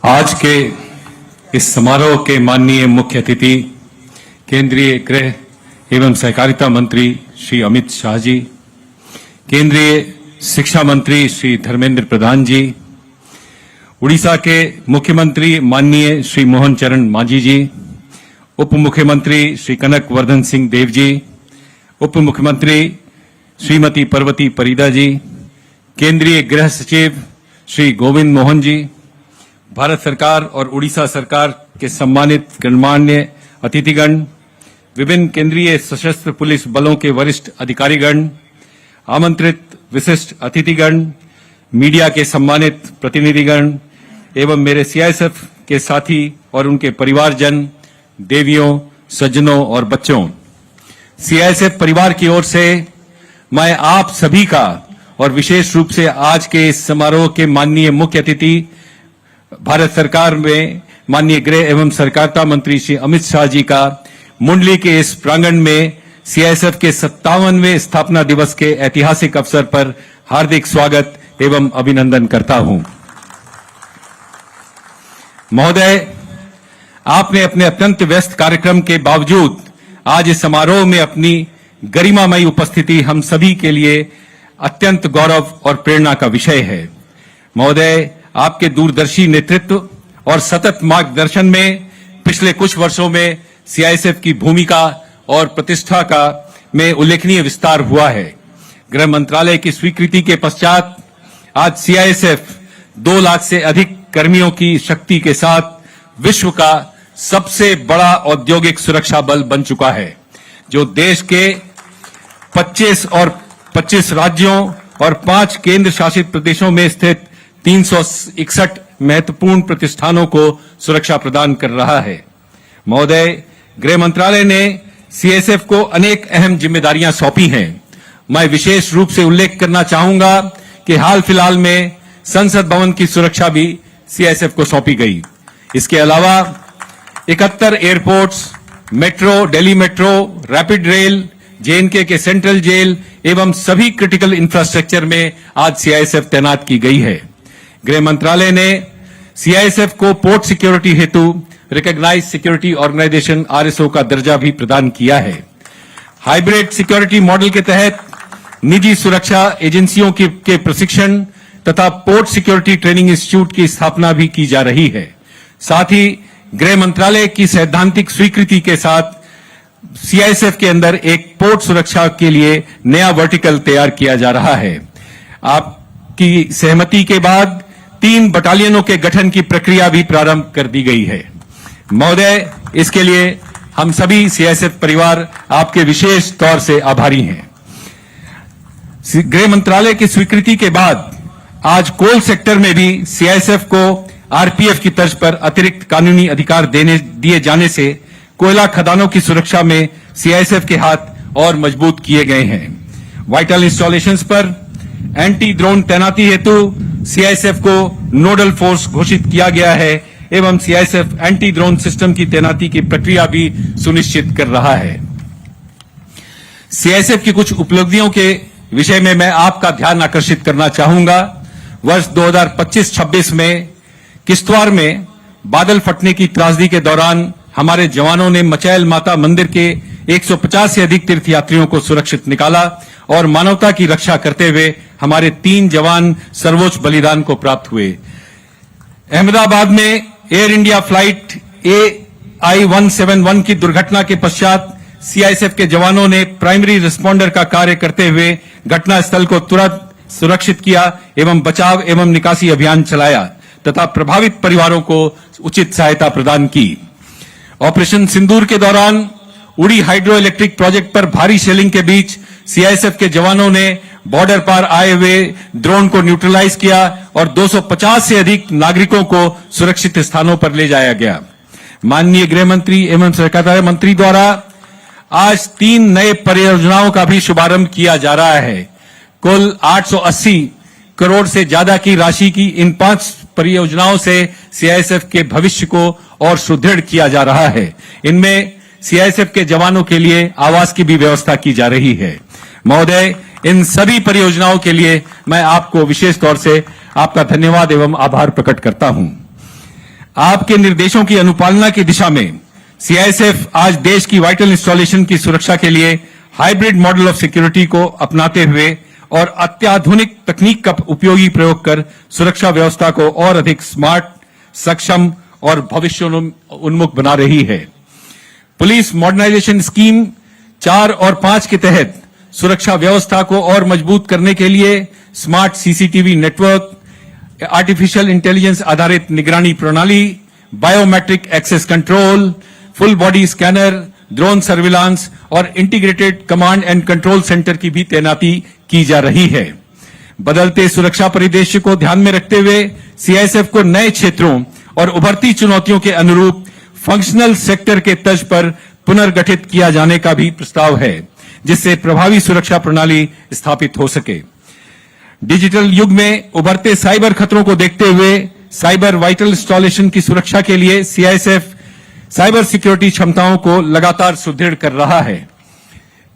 आज के इस समारोह के माननीय मुख्य अतिथि केंद्रीय गृह एवं सहकारिता मंत्री श्री अमित शाह जी, केंद्रीय शिक्षा मंत्री श्री धर्मेंद्र प्रधान जी, उड़ीसा के मुख्यमंत्री माननीय श्री मोहन चरण मांझी जी, उप मुख्यमंत्री श्री कनक वर्धन सिंह देव जी, उप मुख्यमंत्री श्रीमती पर्वती परिदा जी, केंद्रीय गृह सचिव श्री गोविंद मोहन जी, भारत सरकार और उड़ीसा सरकार के सम्मानित गणमान्य अतिथिगण, विभिन्न केंद्रीय सशस्त्र पुलिस बलों के वरिष्ठ अधिकारीगण, आमंत्रित विशिष्ट अतिथिगण, मीडिया के सम्मानित प्रतिनिधिगण एवं मेरे सीआईएसएफ के साथी और उनके परिवारजन, देवियों, सज्जनों और बच्चों, सीआईएसएफ परिवार की ओर से मैं आप सभी का और विशेष रूप से आज के इस समारोह के माननीय मुख्य अतिथि भारत सरकार में माननीय गृह एवं सहकारिता मंत्री श्री अमित शाह जी का मुंडली के इस प्रांगण में सीआईएसएफ के 57वें स्थापना दिवस के ऐतिहासिक अवसर पर हार्दिक स्वागत एवं अभिनंदन करता हूं। महोदय, आपने अपने अत्यंत व्यस्त कार्यक्रम के बावजूद आज इस समारोह में अपनी गरिमामयी उपस्थिति हम सभी के लिए अत्यंत गौरव और प्रेरणा का विषय है। महोदय, आपके दूरदर्शी नेतृत्व और सतत मार्गदर्शन में पिछले कुछ वर्षों में सीआईएसएफ की भूमिका और प्रतिष्ठा का में उल्लेखनीय विस्तार हुआ है। गृह मंत्रालय की स्वीकृति के पश्चात आज सीआईएसएफ 2 लाख से अधिक कर्मियों की शक्ति के साथ विश्व का सबसे बड़ा औद्योगिक सुरक्षा बल बन चुका है, जो देश के 25 राज्यों और 5 केंद्र शासित प्रदेशों में स्थित 361 महत्वपूर्ण प्रतिष्ठानों को सुरक्षा प्रदान कर रहा है। महोदय, गृह मंत्रालय ने सीआईएसएफ को अनेक अहम जिम्मेदारियां सौंपी हैं। मैं विशेष रूप से उल्लेख करना चाहूंगा कि हाल फिलहाल में संसद भवन की सुरक्षा भी सीआईएसएफ को सौंपी गई। इसके अलावा 71 airports, metro, Delhi metro, rapid rail, JNK के सेंट्रल जेल एवं सभी क्रिटिकल इंफ्रास्ट्रक्चर में आज सीआईएसएफ तैनात की गई है। गृह मंत्रालय ने सीआईएसएफ को पोर्ट सिक्योरिटी हेतु रिकॉग्नाइज्ड सिक्योरिटी ऑर्गेनाइजेशन आरएसओ का दर्जा भी प्रदान किया है। हाइब्रिड सिक्योरिटी मॉडल के तहत निजी सुरक्षा एजेंसियों के प्रशिक्षण तथा पोर्ट सिक्योरिटी ट्रेनिंग इंस्टीट्यूट की स्थापना भी की जा रही है। साथ ही गृह मंत्रालय की सैद्धांतिक स्वीकृति के साथ सीआईएसएफ के अंदर एक पोर्ट सुरक्षा के लिए नया वर्टिकल तैयार किया जा रहा है। आपकी सहमति के बाद 3 बटालियनों के गठन की प्रक्रिया भी प्रारंभ कर दी गई है। महोदय, इसके लिए हम सभी सीआईएसएफ परिवार आपके विशेष तौर से आभारी हैं। गृह मंत्रालय की स्वीकृति के बाद आज कोल सेक्टर में भी सीआईएसएफ को आरपीएफ की तर्ज पर अतिरिक्त कानूनी अधिकार दिए जाने से कोयला खदानों की सुरक्षा में सीआईएसएफ के हाथ और मजबूत किए गए हैं। वाइटल इंस्टॉलेशंस पर एंटी ड्रोन तैनाती हेतु सीआईएसएफ को नोडल फोर्स घोषित किया गया है एवं सीआईएसएफ एंटी ड्रोन सिस्टम की तैनाती की प्रक्रिया भी सुनिश्चित कर रहा है। सीआईएसएफ की कुछ उपलब्धियों के विषय में मैं आपका ध्यान आकर्षित करना चाहूंगा। वर्ष 2025-26 में किश्तवाड़ में बादल फटने की त्रासदी के दौरान हमारे जवानों ने मचैल माता मंदिर के 150 से अधिक तीर्थयात्रियों को सुरक्षित निकाला और मानवता की रक्षा करते हुए हमारे 3 जवान सर्वोच्च बलिदान को प्राप्त हुए। अहमदाबाद में एयर इंडिया फ्लाइट AI-171 की दुर्घटना के पश्चात सीआईएसएफ के जवानों ने प्राइमरी रिस्पॉन्डर का कार्य करते हुए घटनास्थल को तुरंत सुरक्षित किया एवं बचाव एवं निकासी अभियान चलाया तथा प्रभावित परिवारों को उचित सहायता प्रदान की। ऑपरेशन सिंदूर के दौरान उड़ी हाइड्रो इलेक्ट्रिक प्रोजेक्ट पर भारी शेलिंग के बीच सीआईएसएफ के जवानों ने बॉर्डर पर आए हुए ड्रोन को न्यूट्रलाइज किया और 250 से अधिक नागरिकों को सुरक्षित स्थानों पर ले जाया गया। माननीय गृह मंत्री एवं सहकारिता मंत्री द्वारा आज 3 नए परियोजनाओं का भी शुभारंभ किया जा रहा है। कुल 880 करोड़ से ज्यादा की राशि की इन 5 परियोजनाओं से सीआईएसएफ के भविष्य को और सुदृढ़ किया जा रहा है। इनमें सीआईएसएफ के जवानों के लिए आवास की भी व्यवस्था की जा रही है। महोदय, इन सभी परियोजनाओं के लिए मैं आपको विशेष तौर से आपका धन्यवाद एवं आभार प्रकट करता हूं। आपके निर्देशों की अनुपालना की दिशा में सीआईएसएफ आज देश की वाइटल इंस्टॉलेशन की सुरक्षा के लिए हाइब्रिड मॉडल ऑफ सिक्योरिटी को अपनाते हुए और अत्याधुनिक तकनीक का उपयोगी प्रयोग कर सुरक्षा व्यवस्था को और अधिक स्मार्ट, सक्षम और भविष्योन्मुख बना रही है। पुलिस मॉडर्नाइजेशन स्कीम 4 और 5 के तहत सुरक्षा व्यवस्था को और मजबूत करने के लिए smart CCTV network, artificial intelligence आधारित निगरानी प्रणाली, biometric access control, full body scanner, drone surveillance और integrated command and control centre की भी तैनाती की जा रही है। बदलते सुरक्षा परिदृश्य को ध्यान में रखते हुए सीआईएसएफ को नए क्षेत्रों और उभरती चुनौतियों के अनुरूप फंक्शनल सेक्टर के तर्ज पर पुनर्गठित किया जाने का भी प्रस्ताव है, जिससे प्रभावी सुरक्षा प्रणाली स्थापित हो सके। डिजिटल युग में उभरते साइबर खतरों को देखते हुए साइबर वाइटल इंस्टॉलेशन की सुरक्षा के लिए सीआईएसएफ साइबर सिक्योरिटी क्षमताओं को लगातार सुदृढ़ कर रहा है।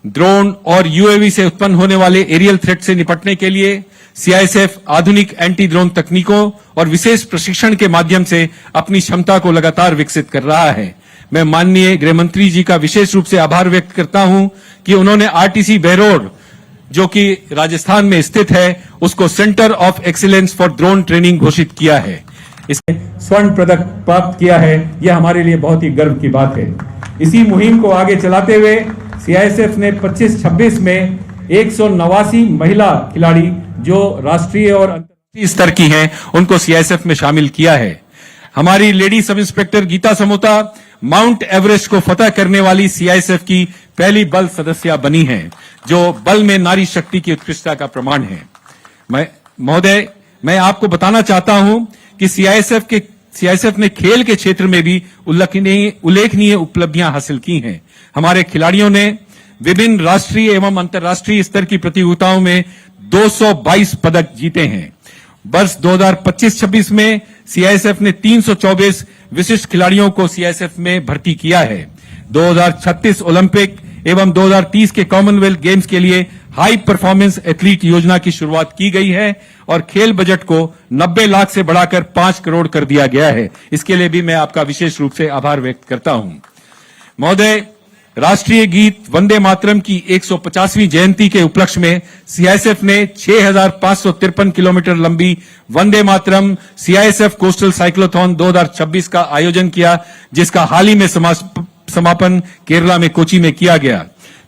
ड्रोन और यूएवी से उत्पन्न होने वाले एरियल थ्रेट से निपटने के लिए सीआईएसएफ आधुनिक एंटी ड्रोन तकनीकों और विशेष प्रशिक्षण के माध्यम से अपनी क्षमता को लगातार विकसित कर रहा है। मैं माननीय गृह मंत्री जी का विशेष रूप से आभार व्यक्त करता हूं कि उन्होंने आरटीसी बहरोड, जो कि राजस्थान में स्थित है, उसको centre of excellence for drone training घोषित किया है। इसने स्वर्ण पदक प्राप्त किया है, यह हमारे लिए बहुत ही गर्व की बात है। इसी मुहिम को आगे चलाते हुए सीआईएसएफ ने 25-26 में 189 महिला खिलाड़ी जो राष्ट्रीय और अंतर्राष्ट्रीय स्तर की हैं, उनको सीआईएसएफ में शामिल किया है। हमारी lady sub inspector Geeta Samota Mount Everest को फतह करने वाली सीआईएसएफ की पहली बल सदस्य बनी हैं, जो बल में नारी शक्ति की उत्कृष्टता का प्रमाण है। महोदय, मैं आपको बताना चाहता हूं कि सीआईएसएफ ने खेल के क्षेत्र में भी उल्लेखनीय उपलब्धियां हासिल की हैं। हमारे खिलाड़ियों ने विभिन्न राष्ट्रीय एवं अंतर्राष्ट्रीय स्तर की प्रतियोगिताओं में 222 पदक जीते हैं। वर्ष 2025-26 में सीआईएसएफ ने 324 विशिष्ट खिलाड़ियों को सीआईएसएफ में भर्ती किया है। 2036 ओलंपिक एवं 2030 के कॉमनवेल्थ गेम्स के लिए हाई परफॉर्मेंस एथलीट योजना की शुरुआत की गई है और खेल बजट को 90 लाख से बढ़ाकर 5 करोड़ कर दिया गया है। इसके लिए भी मैं आपका विशेष रूप से आभार व्यक्त करता हूं। महोदय, राष्ट्रीय गीत वंदे मातरम की 150वीं जयंती के उपलक्ष्य में सीआईएसएफ ने 6,553 किलोमीटर लंबी Vande Mataram CISF coastal cyclothon 2026 का आयोजन किया, जिसका हाल ही में समापन केरला में कोची में किया गया।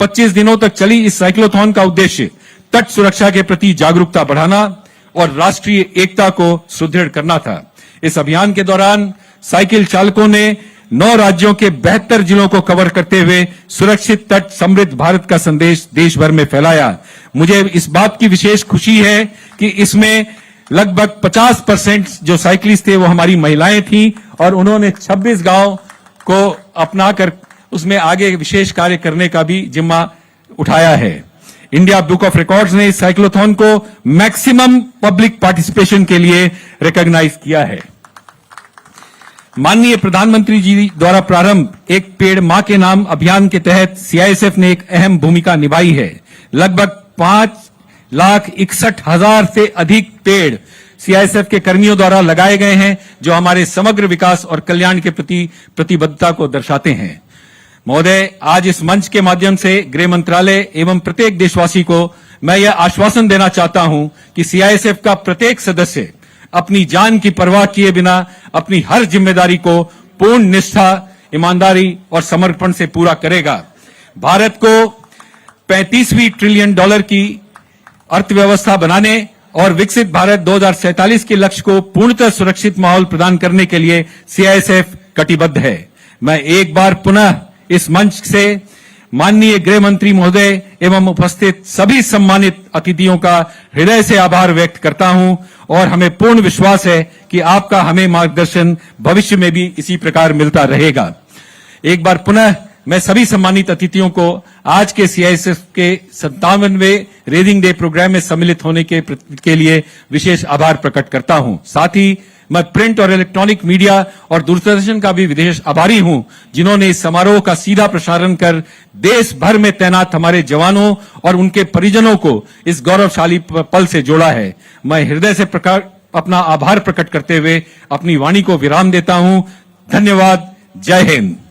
25 दिनों तक चली इस साइक्लोथॉन का उद्देश्य तट सुरक्षा के प्रति जागरूकता बढ़ाना और राष्ट्रीय एकता को सुदृढ़ करना था। इस अभियान के दौरान साइकिल चालकों ने 9 राज्यों के 72 जिलों को कवर करते हुए सुरक्षित तट समृद्ध भारत का संदेश देश भर में फैलाया। मुझे इस बात की विशेष खुशी है कि इसमें लगभग 50% जो साइकिलिस्ट थे वो हमारी महिलाएं थीं और उन्होंने 26 गांव को अपनाकर उसमें आगे विशेष कार्य करने का भी जिम्मा उठाया है। इंडिया बुक ऑफ रिकॉर्ड्स ने इस साइक्लोथॉन को मैक्सिमम पब्लिक पार्टिसिपेशन के लिए रिकॉग्नाइज किया है। माननीय प्रधानमंत्री जी द्वारा प्रारंभ एक पेड़ मां के नाम अभियान के तहत सीआईएसएफ ने एक अहम भूमिका निभाई है। लगभग 5,61,000 से अधिक पेड़ सीआईएसएफ के कर्मियों द्वारा लगाए गए हैं, जो हमारे समग्र विकास और कल्याण के प्रति प्रतिबद्धता को दर्शाते हैं। महोदय, आज इस मंच के माध्यम से गृह मंत्रालय एवं प्रत्येक देशवासी को मैं यह आश्वासन देना चाहता हूं कि सीआईएसएफ का प्रत्येक सदस्य अपनी जान की परवाह किए बिना अपनी हर जिम्मेदारी को पूर्ण निष्ठा, ईमानदारी और समर्पण से पूरा करेगा। भारत को $35 ट्रिलियन की अर्थव्यवस्था बनाने और विकसित भारत 2047 के लक्ष्य को पूर्णतः सुरक्षित माहौल प्रदान करने के लिए सीआईएसएफ कटिबद्ध है। मैं एक बार पुनः इस मंच से माननीय गृह मंत्री महोदय एवं उपस्थित सभी सम्मानित अतिथियों का हृदय से आभार व्यक्त करता हूं और हमें पूर्ण विश्वास है कि आपका हमें मार्गदर्शन भविष्य में भी इसी प्रकार मिलता रहेगा। एक बार पुनः मैं सभी सम्मानित अतिथियों को आज के सीआईएसएफ के 57वें रेजिंग डे प्रोग्राम में सम्मिलित होने के लिए विशेष आभार प्रकट करता हूं। साथ ही मैं प्रिंट और इलेक्ट्रॉनिक मीडिया और दूरदर्शन का भी विशेष आभारी हूं, जिन्होंने इस समारोह का सीधा प्रसारण कर देश भर में तैनात हमारे जवानों और उनके परिजनों को इस गौरवशाली पल से जोड़ा है। मैं हृदय से अपना आभार प्रकट करते हुए अपनी वाणी को विराम देता हूं। धन्यवाद। जय हिंद।